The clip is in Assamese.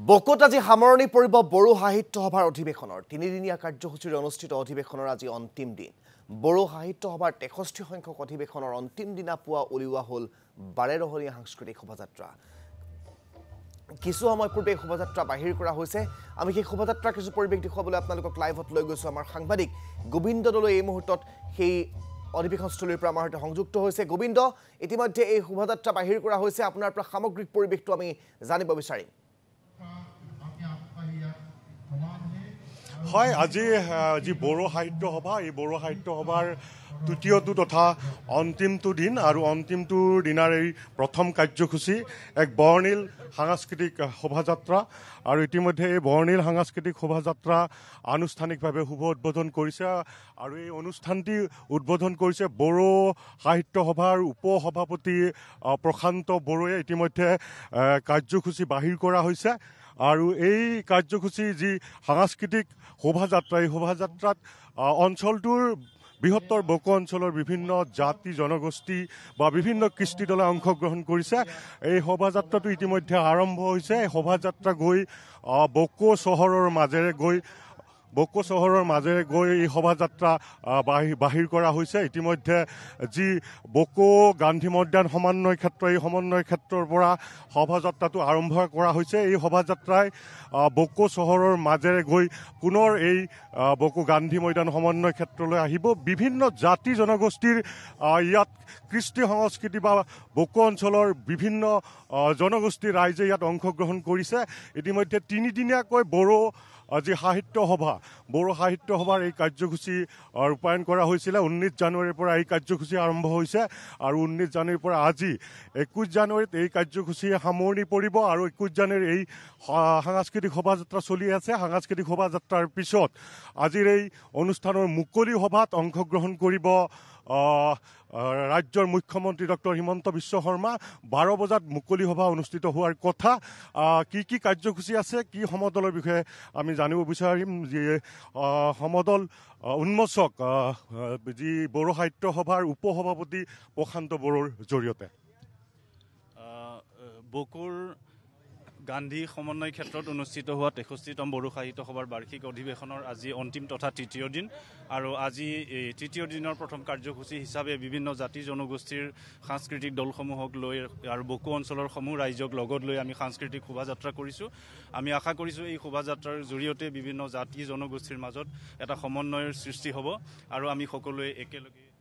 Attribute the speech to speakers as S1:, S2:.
S1: বকোত আজি সামৰণি পৰিব বড়ো সাহিত্য সভাৰ অধিৱেশনৰ তিনিদিনীয়া কাৰ্যসূচীৰে অনুষ্ঠিত অধিৱেশনৰ আজি অন্তিম দিন বড়ো সাহিত্য সভাৰ 63 সংখ্যক অধিৱেশনৰ অন্তিম দিনা পুৱা উলিওৱা হ'ল 12 ৰহণীয়া সাংস্কৃতিক শোভাযাত্ৰা কিছু সময় পূৰ্বে শোভাযাত্ৰা বাহিৰ কৰা হৈছে আমি সেই শোভাযাত্ৰা কিছু পৰিৱেশ দেখুৱাবলৈ আপোনালোকক লাইভত লৈ গৈছো আমাৰ সাংবাদিক গোবিন্দ দলৈ এই মুহূৰ্তত সেই অধিৱেশনস্থলীৰ পৰা আমাৰ সৈতে সংযুক্ত হৈছে গোবিন্দ ইতিমধ্যে এই শোভাযাত্ৰা বাহিৰ কৰা হৈছে আপোনাৰ পৰা সামগ্ৰিক পৰিৱেশটো আমি জানিব বিচাৰিম
S2: হয় আজি যি বড়ো সাহিত্য সভা এই বড়ো সাহিত্য সভাৰ তৃতীয়টো তথা অন্তিমটো দিন আৰু অন্তিমটোৰ দিনাৰ এই প্ৰথম কাৰ্যসূচী এক বৰ্ণিল সাংস্কৃতিক শোভাযাত্ৰা আৰু ইতিমধ্যে এই বৰ্ণিল সাংস্কৃতিক শোভাযাত্ৰা আনুষ্ঠানিকভাৱে শুভ উদ্বোধন কৰিছে আৰু এই অনুষ্ঠানটি উদ্বোধন কৰিছে বড়ো সাহিত্য সভাৰ উপসভাপতি প্ৰশান্ত বড়োৱে ইতিমধ্যে কাৰ্যসূচী বাহিৰ কৰা হৈছে আৰু এই কাৰ্যসূচী যি সাংস্কৃতিক শোভাযাত্ৰা এই শোভাযাত্ৰাত অঞ্চলটোৰ বৃহত্তৰ বকো অঞ্চলৰ বিভিন্ন জাতি জনগোষ্ঠী বা বিভিন্ন কৃষ্টি দলে অংশগ্ৰহণ কৰিছে এই শোভাযাত্ৰাটো ইতিমধ্যে আৰম্ভ হৈছে এই শোভাযাত্ৰা গৈ বকো চহৰৰ মাজেৰে গৈ এই শোভাযাত্ৰা বাহিৰ কৰা হৈছে ইতিমধ্যে যি বকো গান্ধী মৈদান সমন্বয় ক্ষেত্ৰ এই সমন্বয় ক্ষেত্ৰৰ পৰা শোভাযাত্ৰাটো আৰম্ভ কৰা হৈছে এই শোভাযাত্ৰাই বকো চহৰৰ মাজেৰে গৈ পুনৰ এই বকো গান্ধী মৈদান সমন্বয় ক্ষেত্ৰলৈ আহিব বিভিন্ন জাতি জনগোষ্ঠীৰ ইয়াত কৃষ্টি সংস্কৃতি বা বকো অঞ্চলৰ বিভিন্ন জনগোষ্ঠীৰ ৰাইজে ইয়াত অংশগ্ৰহণ কৰিছে ইতিমধ্যে তিনিদিনীয়াকৈ বড়ো আজি বড়ো সাহিত্য সভাৰ এই কাৰ্যসূচী ৰূপায়ণ কৰা হৈছিলে 19 জানুৱাৰীৰ পৰা এই কাৰ্যসূচী আৰম্ভ হৈছে আৰু 19 জানুৱাৰীৰ পৰা আজি 21 জানুৱাৰীত এই কাৰ্যসূচী সামৰণি পৰিব আৰু 21 জানুৱাৰীৰ এই সাংস্কৃতিক শোভাযাত্ৰা চলি আছে সাংস্কৃতিক শোভাযাত্ৰাৰ পিছত আজিৰ এই অনুষ্ঠানৰ মুকলি সভাত অংশগ্ৰহণ কৰিব ৰাজ্যৰ মুখ্যমন্ত্ৰী ডক্টৰ হিমন্ত বিশ্ব শৰ্মা 12 বজাত মুকলি সভা অনুষ্ঠিত হোৱাৰ কথা কি কাৰ্যসূচী আছে কি সমদলৰ বিষয়ে আমি জানিব বিচাৰিম যে সমদল উন্মোচক যি বড়ো সাহিত্য সভাৰ উপসভাপতি প্ৰশান্ত বড়োৰ জৰিয়তে
S3: বকোৰ গান্ধী সমন্বয় ক্ষেত্ৰত অনুষ্ঠিত হোৱা 63তম বড়ো সাহিত্য সভাৰ বাৰ্ষিক অধিৱেশনৰ আজি অন্তিম তথা তৃতীয় দিন আৰু আজি এই তৃতীয় দিনৰ প্ৰথম কাৰ্যসূচী হিচাপে বিভিন্ন জাতি জনগোষ্ঠীৰ সাংস্কৃতিক দলসমূহক লৈ আৰু বকো অঞ্চলৰ সমূহ ৰাইজক লগত লৈ আমি সাংস্কৃতিক শোভাযাত্ৰা কৰিছোঁ আমি আশা কৰিছোঁ এই শোভাযাত্ৰাৰ জৰিয়তে বিভিন্ন জাতি জনগোষ্ঠীৰ মাজত এটা সমন্বয়ৰ সৃষ্টি হ'ব আৰু আমি সকলোৱে একেলগে